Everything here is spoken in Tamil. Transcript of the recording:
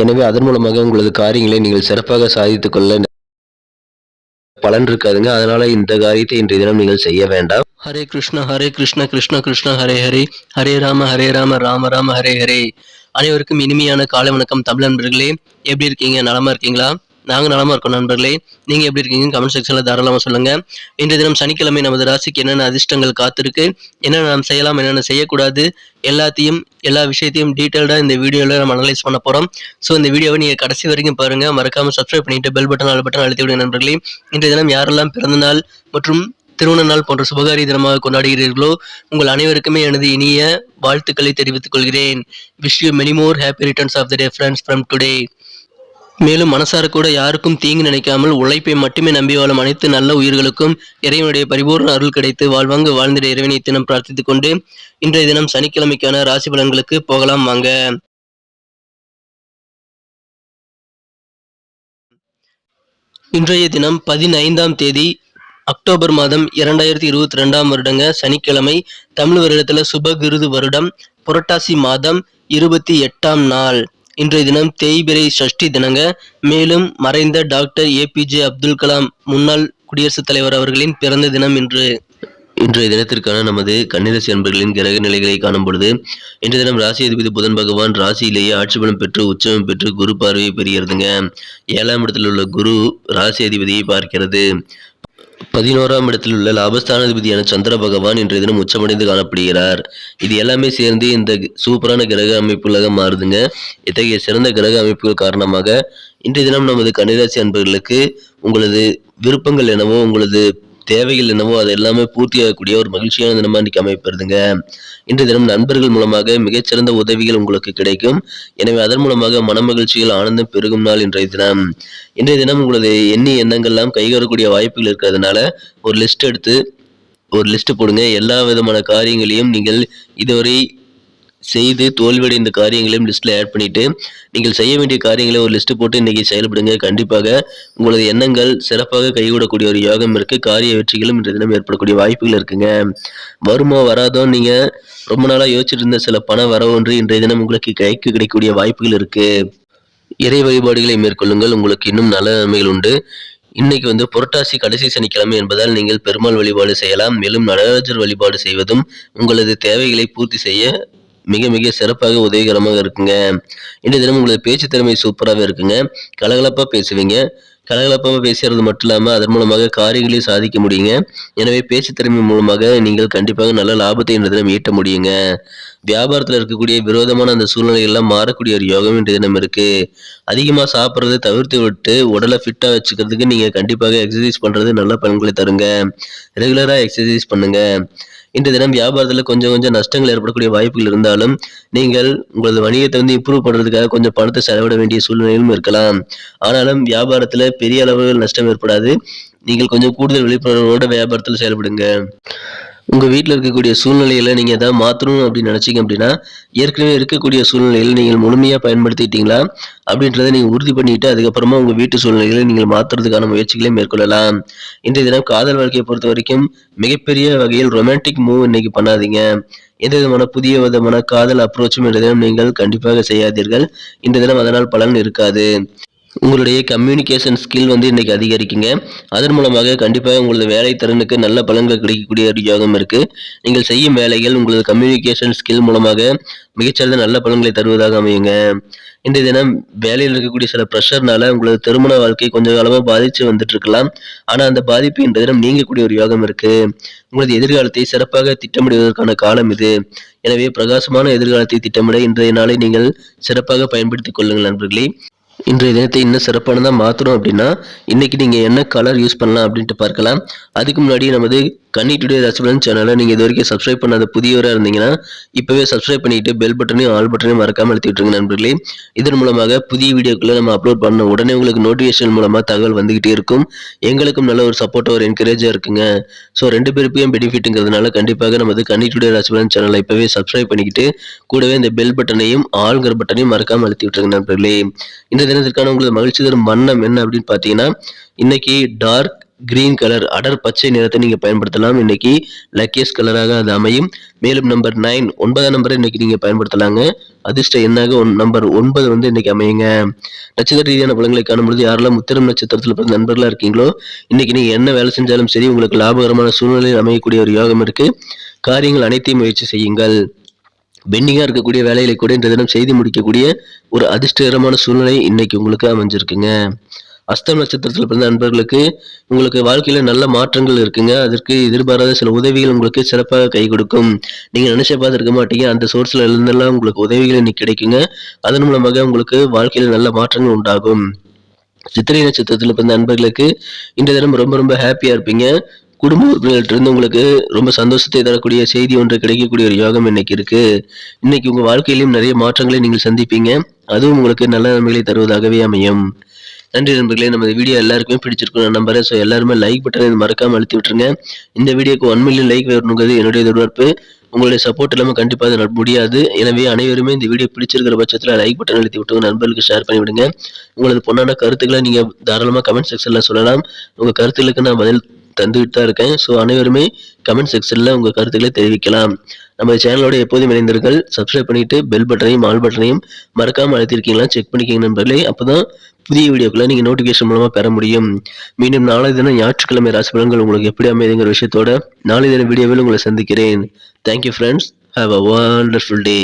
எனவே அதன் மூலமாக உங்களது காரியங்களை நீங்கள் சிறப்பாக சாதித்துக் கொள்ள பலன் இருக்காதுங்க. அதனால இந்த காரியத்தை இன்றைய தினம் நீங்கள் செய்ய வேண்டாம். ஹரே கிருஷ்ணா கிருஷ்ண கிருஷ்ண ஹரே ஹரே, ஹரே ராம ராம ராம ஹரே ஹரே. அனைவருக்கும் இனிமையான காலை வணக்கம் தமிழ் நண்பர்களே. எப்படி இருக்கீங்க? நலமா இருக்கீங்களா? நாங்க நலமா இருக்கோம் நண்பர்களே. நீங்க எப்படி இருக்கீங்க? கமெண்ட் செக்ஷன்ல தாராளமா சொல்லுங்க. இன்றைய தினம் சனிக்கிழமை நமது ராசிக்கு என்னென்ன அதிர்ஷ்டங்கள் காத்திருக்கு, என்னென்ன நாம் செய்யலாம், என்னென்ன செய்யக்கூடாது, எல்லா விஷயத்தையும் டீட்டெயில்டா இந்த வீடியோல நம்ம அனலைஸ் பண்ண போறோம். ஸோ இந்த வீடியோவை நீங்க கடைசி வரைக்கும் பாருங்க. மறக்காம சப்ஸ்கிரைப் பண்ணிட்டு பெல் பட்டன் ஆல் பட்டன் அழுத்தி விடுங்க நண்பர்களே. இன்றைய தினம் யாரெல்லாம் பிறந்த நாள் மற்றும் திருமண நாள் போன்ற சுபகாரிய தினமாக கொண்டாடுகிறீர்களோ உங்கள் அனைவருக்குமே எனது இனிய வாழ்த்துக்களை தெரிவித்துக் கொள்கிறேன். Wish you many more happy returns of the day friends from today. மேலும் மனசார கூட யாருக்கும் தீங்கு நினைக்காமல் உழைப்பை மட்டுமே நம்பி வாழும் அனைத்து நல்ல உயிர்களுக்கும் இறைவனுடைய பரிபூர்ண அருள் கிடைத்து வாழ்வாங்கு வாழ்ந்திட இறைவனை தினம் பிரார்த்தித்துக் கொண்டு இன்றைய தினம் சனிக்கிழமைக்கான ராசி பலன்களுக்கு போகலாம் வாங்க. இன்றைய தினம் 15ஆம் தேதி அக்டோபர் மாதம் 2022 வருடங்க சனிக்கிழமை. தமிழ் வருடத்துல சுபகிருது வருடம் புரட்டாசி மாதம் 28ஆம் நாள். இன்றைய தினம் தேய்பிறை சஷ்டி தினங்க. மேலும் மறைந்த டாக்டர் APJ அப்துல் கலாம் முன்னாள் குடியரசுத் தலைவர் அவர்களின் பிறந்த தினம் இன்று. இன்றைய தினத்திற்கான நமது கன்னிராசி அன்பர்களின் கிரக நிலைகளை காணும் பொழுது இன்றைய தினம் ராசி அதிபதி புதன் பகவான் ராசியிலேயே ஆட்சி பலம் பெற்று உச்சம் பெற்று குரு பார்வையை பெறுகிறதுங்க. 7ஆம் இடத்தில் உள்ள குரு ராசி அதிபதியை பார்க்கிறது. 11ஆம் இடத்தில் உள்ள லாபஸ்தானாதிபதியான சந்திர பகவான் இன்றைய தினம் உச்சமடைந்து காணப்படுகிறார். இது எல்லாமே சேர்ந்து இந்த சூப்பரான கிரக அமைப்புகளாக மாறுதுங்க. இத்தகைய சிறந்த கிரக அமைப்புகள் காரணமாக இன்றைய தினம் நமது கன்னிராசி அன்பர்களுக்கு உங்களது விருப்பங்கள் என்னவோ, உங்களது தேவைகள் என்னவோ அது எல்லாமே பூர்த்தியாகக்கூடிய ஒரு மகிழ்ச்சியான தினமா இன்னைக்கு அமைப்பதுங்க. இன்றைய தினம் நண்பர்கள் மூலமாக மிகச்சிறந்த உதவிகள் உங்களுக்கு கிடைக்கும். எனவே அதன் மூலமாக மன மகிழ்ச்சிகள் ஆனந்தம் பெருகும் நாள் இன்றைய தினம். இன்றைய தினம் உங்களது எண்ணங்கள்லாம் கைகூறக்கூடிய வாய்ப்புகள் இருக்கிறதுனால ஒரு லிஸ்ட் போடுங்க. எல்லா விதமான காரியங்களையும் நீங்கள் இதுவரை செய்து தோல்வியடைந்த காரியங்களையும் லிஸ்ட்ல ஆட் பண்ணிட்டு நீங்கள் செய்ய வேண்டிய காரியங்களை ஒரு லிஸ்ட் போட்டு இன்னைக்கு செயல்படுங்க. கண்டிப்பாக உங்களது எண்ணங்கள் சிறப்பாக கைகூடக்கூடிய ஒரு யோகம் இருக்கு. காரிய வெற்றிகளும் இன்றைய தினம் ஏற்படக்கூடிய வாய்ப்புகள் இருக்குங்க. வருமோ வராதோ நீங்க ரொம்ப நாளா யோசிச்சுட்டு இருந்த சில பண வரவு ஒன்று இன்றைய தினம் உங்களுக்கு கைக்கு கிடைக்கக்கூடிய வாய்ப்புகள் இருக்கு. இறை வழிபாடுகளை மேற்கொள்ளுங்கள். உங்களுக்கு இன்னும் நல்ல நன்மைகள் உண்டு. இன்னைக்கு புரட்டாசி கடைசி சனிக்கிழமை என்பதால் நீங்கள் பெருமாள் வழிபாடு செய்யலாம். மேலும் நடராஜர் வழிபாடு செய்வதும் உங்களது தேவைகளை பூர்த்தி செய்ய மிக மிக சிறப்பாக உதவிகரமாக இருக்குங்க. இன்றைய தினம் உங்களது பேச்சு திறமை சூப்பராகவே இருக்குங்க. கலகலப்பா பேசுவீங்க. கலகலப்பாக பேசுறது மட்டும் இல்லாமல் அதன் மூலமாக காரியங்களையும் சாதிக்க முடியுங்க. எனவே பேச்சு திறமை மூலமாக நீங்கள் கண்டிப்பாக நல்ல லாபத்தை இன்றைய தினம் ஈட்ட முடியுங்க. வியாபாரத்தில் இருக்கக்கூடிய விரோதமான அந்த சூழ்நிலைகள்லாம் மாறக்கூடிய ஒரு யோகம் இன்றைய தினம் இருக்கு. அதிகமாக சாப்பிட்றதை தவிர்த்து விட்டு உடலை ஃபிட்டாக வச்சுக்கிறதுக்கு நீங்கள் கண்டிப்பாக எக்ஸசைஸ் பண்ணுறது நல்ல பலன்களை தருங்க. ரெகுலராக எக்ஸசைஸ் பண்ணுங்க. இன்றைய தினம் வியாபாரத்தில் கொஞ்சம் நஷ்டங்கள் ஏற்படக்கூடிய வாய்ப்புகள் இருந்தாலும் நீங்கள் உங்களது வணிகத்தை இம்ப்ரூவ் பண்ணுறதுக்காக கொஞ்சம் பணத்தை செலவிட வேண்டிய சூழ்நிலையும் இருக்கலாம். ஆனாலும் வியாபாரத்தில் பெரிய அளவில் நஷ்டம் ஏற்படாது. நீங்கள் கொஞ்சம் கூடுதல் விழிப்புணர்வோட வியாபாரத்தில் செயல்படுங்க. உங்கள் வீட்டில் இருக்கக்கூடிய சூழ்நிலையில் நீங்கள் எதாவது மாற்றணும் அப்படின்னு நினச்சிங்க அப்படின்னா ஏற்கனவே இருக்கக்கூடிய சூழ்நிலையில் நீங்கள் முழுமையாக பயன்படுத்திட்டீங்களா அப்படின்றத நீங்கள் உறுதி பண்ணிட்டு அதுக்கப்புறமா உங்கள் வீட்டு சூழ்நிலைகளை நீங்கள் மாற்றுறதுக்கான முயற்சிகளை மேற்கொள்ளலாம். இன்றைய தினம் காதல் வாழ்க்கையை பொறுத்த வரைக்கும் மிகப்பெரிய வகையில் ரொமான்டிக் மூவ் இன்னைக்கு பண்ணாதீங்க. எந்த விதமான புதிய விதமான காதல் அப்ரோச்சும் இன்றைய தினம் நீங்கள் கண்டிப்பாக செய்யாதீர்கள். இன்றைய தினம் அதனால் பலன் இருக்காது. உங்களுடைய கம்யூனிகேஷன் ஸ்கில் இன்னைக்கு அதிகரிக்குங்க. அதன் மூலமாக கண்டிப்பாக உங்களது வேலை திறனுக்கு நல்ல பலன்கள் கிடைக்கக்கூடிய ஒரு யோகம் இருக்கு. நீங்கள் செய்யும் வேலைகள் உங்களது கம்யூனிகேஷன் ஸ்கில் மூலமாக மிகச்சிறந்த நல்ல பலன்களை தருவதாக அமையுங்க. இன்றைய தினம் வேலையில் இருக்கக்கூடிய சில ப்ரெஷர்னால உங்களது திருமண வாழ்க்கை கொஞ்சம் காலமாக பாதிச்சு வந்துட்டு இருக்கலாம். ஆனால் அந்த பாதிப்பு இன்றைய தினம் நீங்கக்கூடிய ஒரு யோகம் இருக்கு. உங்களது எதிர்காலத்தை சிறப்பாக திட்டமிடுவதற்கான காலம் இது. எனவே பிரகாசமான எதிர்காலத்தை திட்டமிட இன்றைய நாளை நீங்கள் சிறப்பாக பயன்படுத்திக் கொள்ளுங்கள் நண்பர்களே. இன்றைய தினத்தை இன்னும் சிறப்பானதாக மாற்றணும் அப்படின்னா இன்னைக்கு நீங்கள் என்ன கலர் யூஸ் பண்ணலாம் அப்படின்ட்டு பார்க்கலாம். அதுக்கு முன்னாடி நமது கன்னி டுடே ராசிபலன் சேனலை நீங்கள் இது வரைக்கும் சப்ஸ்கிரைப் பண்ணாத புதியவராக இருந்தீங்கன்னா இப்போவே சப்ஸ்கிரைப் பண்ணிட்டு பெல் பட்டனையும் ஆல் பட்டனையும் மறக்காமல் அழுத்தி விட்டுருங்க நண்பர்களே. இதன் மூலமாக புதிய வீடியோக்களை நம்ம அப்லோட் பண்ண உடனே உங்களுக்கு நோட்டிஃபிகேஷன் மூலமாக தகவல் வந்துகிட்டே இருக்கும். எங்களுக்கும் நல்ல ஒரு சப்போர்ட்டாக ஒரு என்கரேஜாக இருக்குங்க. ஸோ ரெண்டு பேருக்கும் பெனிஃபிட்டுங்கிறதுனால கண்டிப்பாக நமது கன்னி டுடே ராசிபலன் சேனலை இப்போவே சப்ஸ்கிரைப் பண்ணிக்கிட்டு கூடவே இந்த பெல் பட்டனையும் ஆல்ங்கிற பட்டனையும் மறக்காமல் அழுத்தி இந்த தினத்திற்கான உங்களது மகிழ்ச்சி தரும் வண்ணம் என்ன அப்படின்னு பார்த்தீங்கன்னா இன்னைக்கு டார்க் கிரீன் கலர் அடர் பச்சை நிறத்தை நீங்க பயன்படுத்தலாம். இன்னைக்கு லக்கியஸ்ட் கலராக அது அமையும். மேலும் நம்பர் 9 9ஆம் நம்பரை இன்னைக்கு நீங்க பயன்படுத்தலாங்க. அதிர்ஷ்ட எண்ணாக நம்பர் 9 வந்து இன்னைக்கு அமையுங்க. நட்சத்திர ரீதியான பலன்களை காணும்பொழுது யாரெல்லாம் உத்திரம் நட்சத்திரத்தில் பிறந்த நண்பர்களா இருக்கீங்களோ இன்னைக்கு நீங்க என்ன வேலை செஞ்சாலும் சரி உங்களுக்கு லாபகரமான சூழ்நிலையில் அமையக்கூடிய ஒரு யோகம் இருக்கு. காரியங்கள் அனைத்தையும் முயற்சி செய்யுங்கள். பெண்டிங்கா இருக்கக்கூடிய வேலைகளை கூட இன்றைய தினம் செய்து முடிக்கக்கூடிய ஒரு அதிர்ஷ்டகரமான சூழ்நிலை இன்னைக்கு உங்களுக்கு அமைஞ்சிருக்குங்க. அஸ்தம் நட்சத்திரத்தில் பிறந்த நண்பர்களுக்கு உங்களுக்கு வாழ்க்கையில நல்ல மாற்றங்கள் இருக்குங்க. அதற்கு எதிர்பாராத சில உதவிகள் உங்களுக்கு சிறப்பாக கை கொடுக்கும். நீங்க நினைச்ச பார்த்துருக்க மாட்டீங்க. அந்த சோர்ஸ்ல இருந்தெல்லாம் உங்களுக்கு உதவிகள் இன்னைக்கு கிடைக்குங்க. அதன் மூலமாக உங்களுக்கு வாழ்க்கையில நல்ல மாற்றங்கள் உண்டாகும். சித்திரை நட்சத்திரத்தில் பிறந்த நண்பர்களுக்கு இந்த தினம் ரொம்ப ரொம்ப ஹாப்பியா இருப்பீங்க. குடும்ப உறுப்பினர்கிட்ட இருந்து உங்களுக்கு ரொம்ப சந்தோஷத்தை தரக்கூடிய செய்தி ஒன்று கிடைக்கக்கூடிய ஒரு யோகம் இன்னைக்கு இருக்கு. இன்னைக்கு உங்க வாழ்க்கையிலும் நிறைய மாற்றங்களை நீங்கள் சந்திப்பீங்க. அதுவும் உங்களுக்கு நல்ல நன்மைகளை தருவதாகவே அமையும். நன்றி நண்பர்களே. நம்ம இந்த வீடியோ எல்லாருக்குமே பிடிச்சிருக்கும் நான் நம்புறேன். ஸோ எல்லாருமே லைக் பட்டனை மறக்காம அழுத்தி விட்டுருங்க. இந்த வீடியோக்கு 1 மில்லியன் லைக் வரணுங்கிறது என்னுடைய எதிர்பார்ப்பு. உங்களுடைய சப்போர்ட் இல்லாமல் கண்டிப்பாக அது முடியாது. எனவே அனைவருமே இந்த வீடியோ பிடிச்சிருக்கிற பட்சத்தில் லைக் பட்டன் அழுத்தி விட்டு நண்பர்களுக்கு ஷேர் பண்ணி விடுங்க. உங்களது பொண்ணான கருத்துக்களை நீங்கள் தாராளமாக கமெண்ட் செக்ஷனில் சொல்லலாம். உங்கள் கருத்துக்களுக்கு நான் பதில் தந்துகிட்டு தான் இருக்கேன். ஸோ அனைவருமே கமெண்ட் செக்ஷனில் உங்கள் கருத்துக்களை தெரிவிக்கலாம். நம்ம சேனலோட எப்போதும் இணைந்தீர்கள். சப்ஸ்கிரைப் பண்ணிட்டு பெல் பட்டனையும் ஆல் பட்டனையும் மறக்காமல் அழுத்திருக்கீங்களா செக் பண்ணிக்கங்க நண்பர்களே. அப்போதான் புதிய வீடியோக்களை நீங்கள் நோட்டிஃபிகேஷன் மூலமாக பெற முடியும். மீண்டும் நாளை தினம் ஞாயிற்றுக்கிழமை ராசி பலன்கள் உங்களுக்கு எப்படி அமைதுங்கிற விஷயத்தோட நாளை தினம் வீடியோவில் உங்களை சந்திக்கிறேன். Thank you friends. Have a wonderful day.